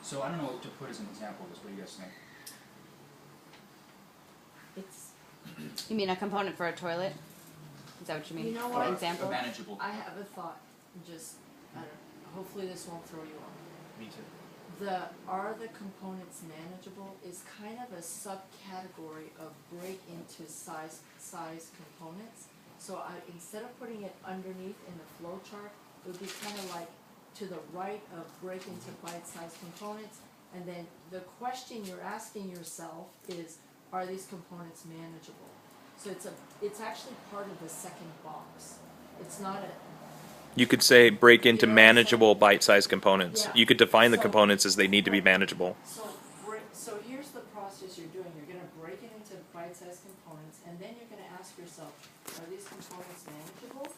So I don't know what to put as an example of this. What do you guys think? You mean a component for a toilet? Is that what you mean? You know For what? example? Manageable. I have a thought. Just, I don't know. Hopefully this won't throw you off. Me too. Are the components manageable is kind of a subcategory of break into size components. So instead of putting it underneath in the flow chart, it would be kind of like to the right of break into bite-sized components. And then the question you're asking yourself is, are these components manageable? So it's actually part of the second box. It's not a. You could say break into You know what I'm manageable saying? bite-sized components. Yeah. You could define the So- components as they need to be manageable. So here's the process you're doing. You're gonna break it into bite-sized components, and then you're gonna ask yourself, are these components manageable?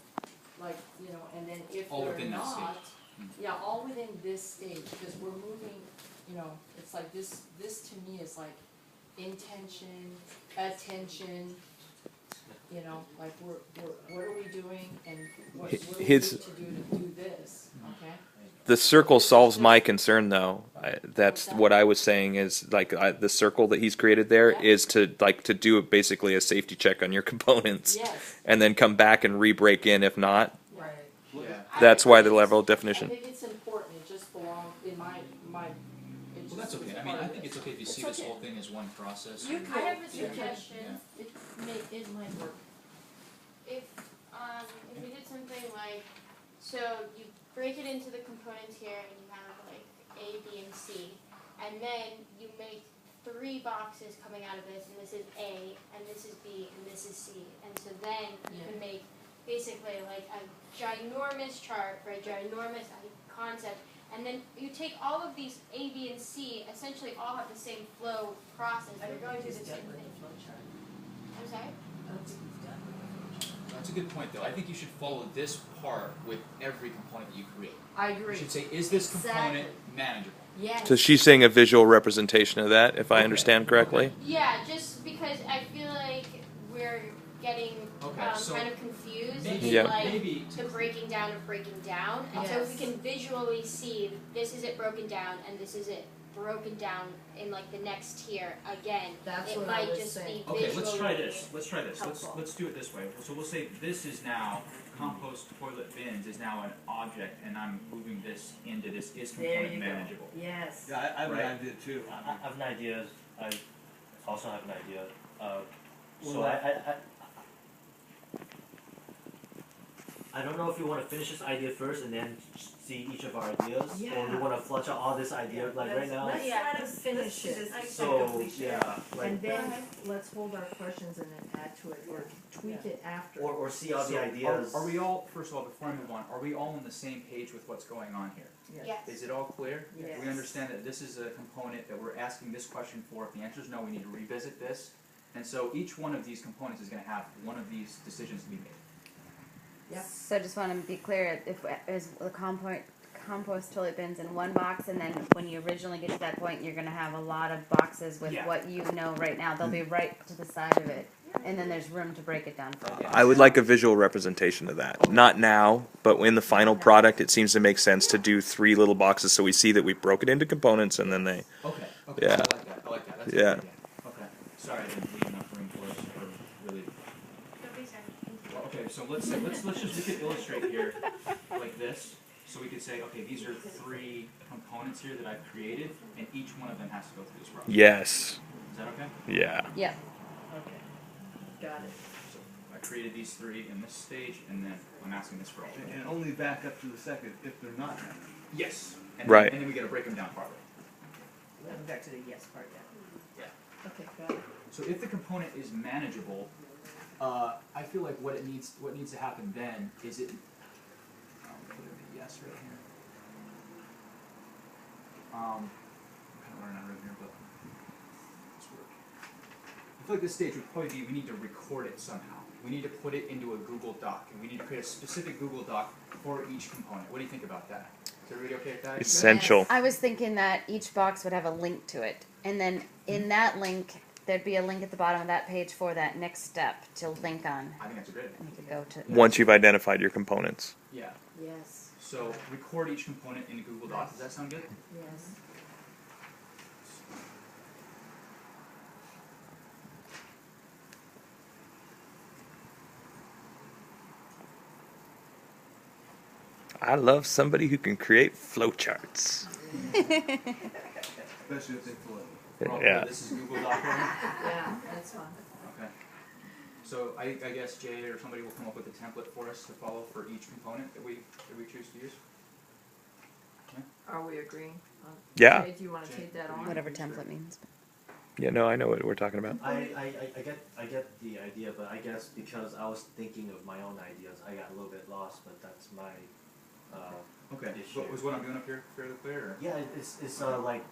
Like, and then if All they're within that not, stage. yeah, all within this stage, because we're moving, it's like this to me is like intention, attention, like what are we doing and what do we need His- to do this, okay? The circle solves my concern, though. That's what I was saying is like the circle that he's created there is to do basically a safety check on your components, Yes. and then come back and re-break in if not. Right. Yeah. That's why the level of definition. I think it's important, it just belongs in my, Well, that's okay. I mean, I think it's okay if you see this whole thing as one process. You and- could. I have a Yeah. suggestion. It might work. If we did something like, so you break it into the components here and you have like A, B, and C, and then you make 3 boxes coming out of this, and this is A, and this is B, and this is C, and so then you can make basically like a ginormous chart for a ginormous concept, and then you take all of these A, B, and C, essentially all have the same flow process. They're going through the same thing. I'm sorry? That's a good point, though. I think you should follow this part with every component that you create. I You agree. should say, is this component Exactly. manageable? Yes. So she's saying a visual representation of that, if I Okay. understand correctly. Yeah, just because I feel like we're getting Okay, so kind of confused maybe, in Yeah. like maybe the breaking down of breaking down, and so if we Yes. can visually see this is it broken down and this is it broken down in like the next tier again, That's it what I might was just saying. be Okay, visually let's try this. Let's helpful. let's do it this way. So we'll say this is now compost toilet bins is now an object, and I'm moving this into this is component manageable. Yes. Yeah, I have Right. an idea too. I have an idea. I also have an idea. So Well, I don't know if you want to finish this idea first and then see each of our ideas, or Yeah. we want to flush out all this idea like right now. Let's Yeah. let us finish it. So yeah, like And then let's hold our questions and then add to it or tweak it after. or see all So the ideas. Are we all, first of all, before I move on, are we all on the same page with what's going on here? Yes. Is it all clear? Yes. We understand that this is a component that we're asking this question for. If the answer is no, we need to revisit this. And so each one of these components is going to have one of these decisions to be made. Yep. So I just want to be clear, if is the compost toilet bins in one box, and then when you originally get to that point, you're going to have a lot of boxes with Yeah. what you know right now. They'll be right to the side of it, and then there's room to break it down further. I would like a visual representation of that. Not now, but in the final product, it seems to make sense to do 3 little boxes so we see that we broke it into components, and then they. Okay. Yeah. I like that. I like that. That's a good Yeah. idea. Okay. Sorry, I didn't leave enough room for us for really. Don't be sorry. Well, okay, so let's just we could illustrate here like this. So we could say, okay, these are 3 components here that I've created, and each one of them has to go through this process. Yes. Is that okay? Yeah. Yep. Okay. Got it. So I created these 3 in this stage, and then I'm asking this for all. And only back up to the second if they're not happening. Yes. And Right. Then, and then we got to break them down farther. Back to the yes part, Yeah. Okay, got it. So if the component is manageable, I feel like what needs to happen then is it. I'll put in a yes right here. I'm kind of running out of room here, but let's work. I feel like this stage would probably be we need to record it somehow. We need to put it into a Google Doc, and we need to create a specific Google Doc for each component. What do you think about that? Is everybody okay with that? Essential. I was thinking that each box would have a link to it, and then in that link, there'd be a link at the bottom of that page for that next step to link on, I think that's a great idea. and you could go to. Once you've identified your components. Yeah. Yes, So record each component in a Google Doc. Does that sound good? yes. I love somebody who can create flowcharts. Especially if they float. Yeah. This is Google Doc right now? Yeah, that's fine. Okay. So I guess Jay or somebody will come up with a template for us to follow for each component that we choose to use. Are we agreeing? Yeah. Jay, do you wanna take that on? Whatever template means. Yeah, no, I know what we're talking about. I get the idea, but I guess because I was thinking of my own ideas, I got a little bit lost, but that's my, Okay. issue. Was what I'm doing up here fairly clear? Or? Yeah, it's like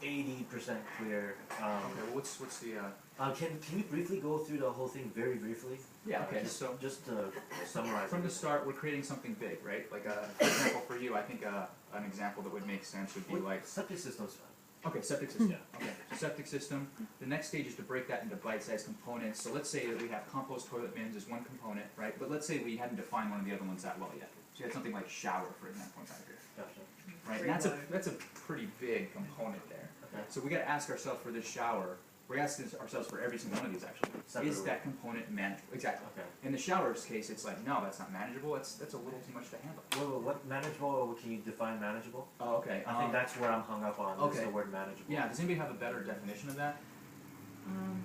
80% clear. Okay. Well, what's the Can you briefly go through the whole thing very briefly? Yeah, okay, Just, so- just to summarize. From the it. start, we're creating something big, right? Like, for example, for you, I think an example that would make sense would be Wait, like, septic system's fine. okay, septic system. Okay, so septic system. The next stage is to break that into bite-sized components. So let's say that we have compost toilet bins as one component, right? But let's say we hadn't defined one of the other ones that well yet. So you had something like shower, for example, inside here, Gotcha. right? And that's a pretty big component there. Okay. So we got to ask ourselves for this shower. We're asking ourselves for every single one of these actually. Is Separately. that component manageable? Exactly. Okay. In the shower's case, it's like, no, that's not manageable. That's a little too much to handle. What manageable? Can you define manageable? Oh, okay. I think that's where I'm hung up on. Is okay. the word manageable. Yeah. Does anybody have a better definition of that?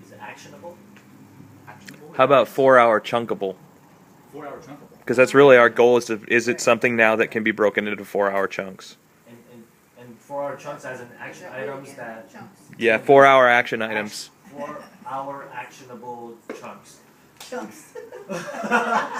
Is it actionable? Actionable? How about 4-hour chunkable? 4-hour chunkable? Because that's really our goal. Is it something now that can be broken into 4-hour chunks? And for our chunks as an action items that Yeah, 4-hour action items. 4-hour actionable chunks.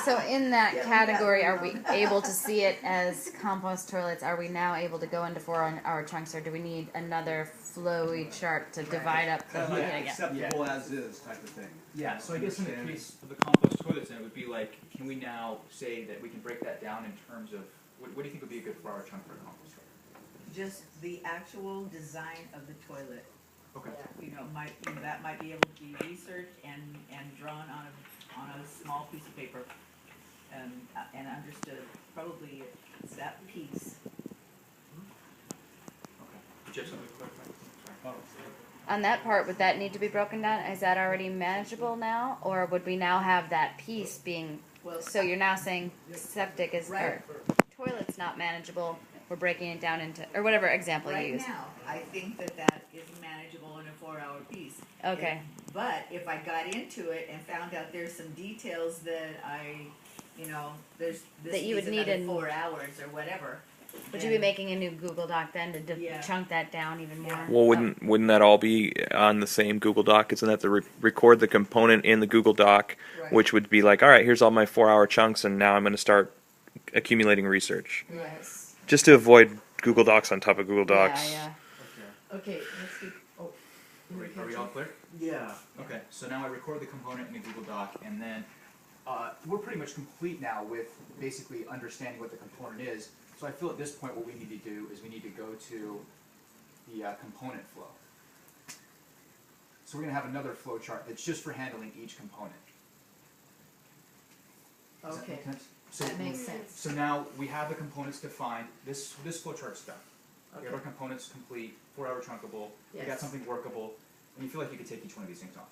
So in that category, are we able to see it as compost toilets? Are we now able to go into 4-hour chunks, or do we need another flowy chart to divide up the? Acceptable as is type of thing. Yeah. So I guess in the case of the compost toilets, then it would be like, can we now say that we can break that down in terms of what do you think would be a good 4-hour chunk for a compost toilet? Just the actual design of the toilet, Okay. that might be able to be researched and drawn on a small piece of paper, and understood. Probably it's that piece. Okay. Did you have something to clarify? Sorry. On that part, would that need to be broken down? Is that already manageable now, or would we now have that piece being? Well, So you're now saying septic is Right. or toilet's not manageable. We're breaking it down into or whatever example you right use. now, I think that is manageable in a 4-hour piece. Okay. But if I got into it and found out there's some details that there's this That you would needs need another in- 4 hours or whatever. Would you be making a new Google Doc then to Yeah. chunk that down even more? Yeah. Well, wouldn't that all be on the same Google Doc? Isn't that to record the component in the Google Doc, Right. which would be like, all right, here's all my 4-hour chunks, and now I'm going to start accumulating research, Yes. just to avoid Google Docs on top of Google Docs. Yeah, Okay, let's do, Are we all clear? Yeah. Okay, so now I record the component in a Google Doc, and then we're pretty much complete now with basically understanding what the component is. So I feel at this point what we need to do is we need to go to the component flow. So we're going to have another flow chart that's just for handling each component. Does that okay, make sense? So, that makes sense. so now we have the components defined. This flow chart's done. We have Okay, our components complete, 4-hour chunkable. We got Yes. something workable, and you feel like you could take each one of these things off.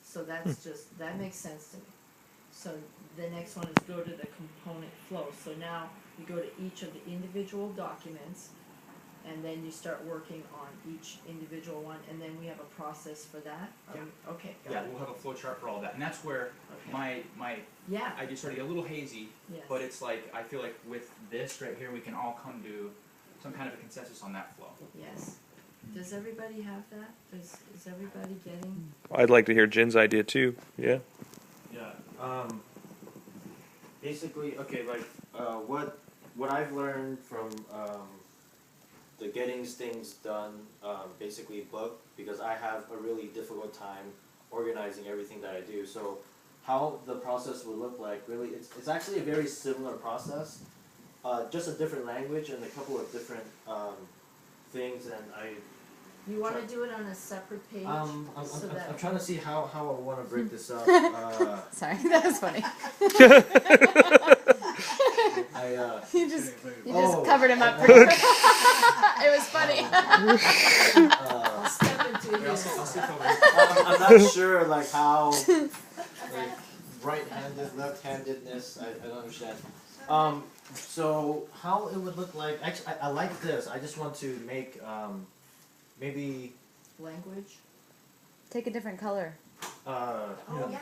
so that's just, that makes sense to me. So the next one is go to the component flow. So now you go to each of the individual documents, and then you start working on each individual one, and then we have a process for that? Okay, Yeah, got it. we'll have a flow chart for all that, and that's where Okay. my Yeah, ideas started to get a little hazy. yes. But it's like I feel like with this right here, we can all come to some kind of a consensus on that flow. Yes. Does everybody have that? Is everybody getting? I'd like to hear Jin's idea too. Yeah. Yeah. Basically, okay, like what I've learned from the Getting Things Done basically book, because I have a really difficult time organizing everything that I do. So how the process would look like, really, it's actually a very similar process, just a different language and a couple of different things, and You wanna do it on a separate page? I'm So that- I'm trying to see how I want to break this up. Sorry, that was funny. You just covered him up. It was funny. I'll step into Wait, I'll this. see if I'll- I'm not sure like how right-handed, left-handedness. I don't understand. So how it would look like? Actually, I like this. I just want to make maybe Language. Take a different color. Oh, yeah.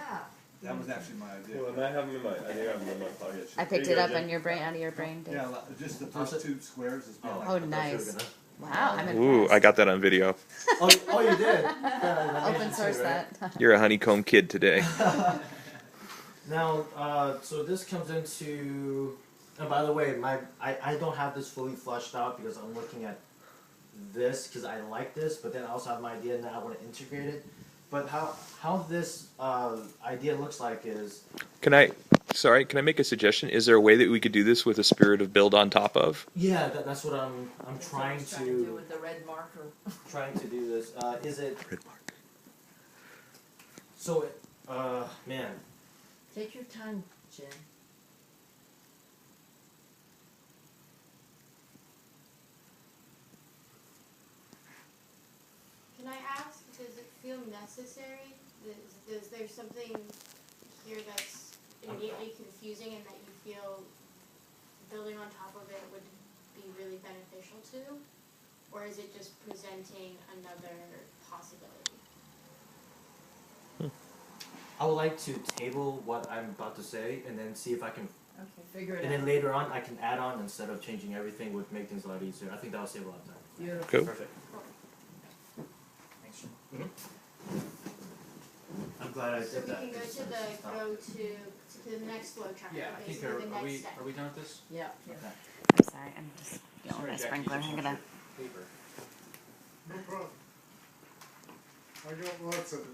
That was actually my idea. Well, and I have them in my, I think I have them in my pocket. I picked There it you up go, on your brain, out of your brain, Dave. Yeah, just the first two squares is blank. Oh, nice. Wow, I'm Ooh, impressed. I got that on video. Oh, you did. Yeah, Open source too, right? that. You're a honeycomb kid today. Now, so this comes into. And by the way, I don't have this fully fleshed out because I'm looking at this because I like this, but then I also have my idea and I want to integrate it. But how this idea looks like is. Can I make a suggestion? Is there a way that we could do this with a spirit of build on top of? Yeah, that's what I'm That's what I trying was trying to do with the red marker. trying to do this. Is it Red mark. so? Man, Take your time, Jen. Can I ask, does it feel necessary? Is there something here that's innately confusing and that you feel building on top of it would be really beneficial to? Or is it just presenting another possibility? I would like to table what I'm about to say and then see if I can. Okay, figure it And out. then later on, I can add on instead of changing everything, would make things a lot easier. I think that will save a lot of time. Beautiful. Cool. Perfect. Thanks. I'm glad I So did we that. can go to the next flow chart, Yeah, I think basically the next step. are we done with this? Yeah. Okay. I'm sorry, I'm just dealing Sorry, with a Jackie, sprinkler. just I'm want gonna. your paper. No problem. I got lots of it.